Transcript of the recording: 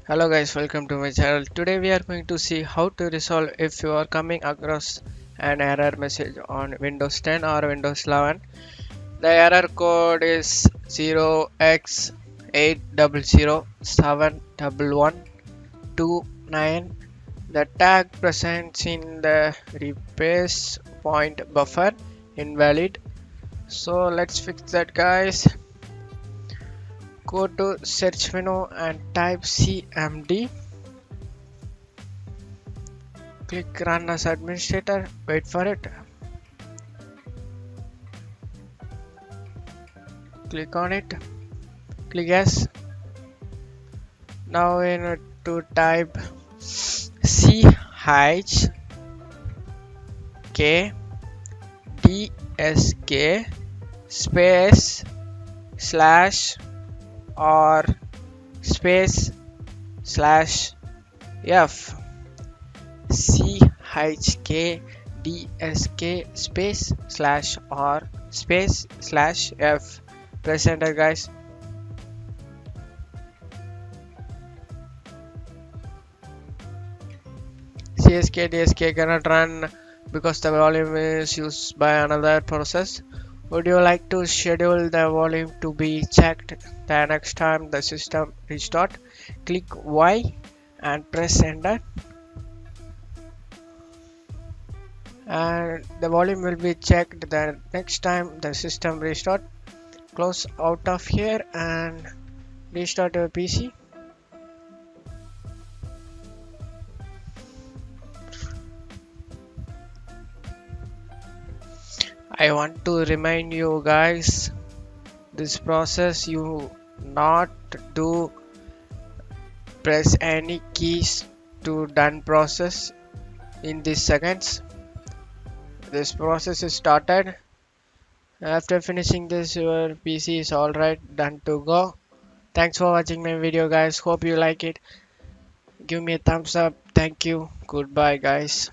Hello guys, welcome to my channel. Today we are going to see how to resolve if you are coming across an error message on Windows 10 or Windows 11. The error code is 0x80071129. The tag presents in the replace point buffer invalid. So let's fix that guys. Go to search menu and type cmd. Click run as administrator, wait for it. Click on it, click yes. Now we need to type chk dsk space slash or space slash f. chk dsk space slash or space slash f. Press enter guys. csk dsk cannot run because the volume is used by another process. Would you like to schedule the volume to be checked the next time the system restart? Click Y and press enter, and the volume will be checked the next time the system restart. Close out of here and restart your PC. I want to remind you guys, this process you not do press any keys to done process in these seconds. This process is started. After finishing this, your PC is alright, done to go. Thanks for watching my video guys, hope you like it. Give me a thumbs up. Thank you. Goodbye guys.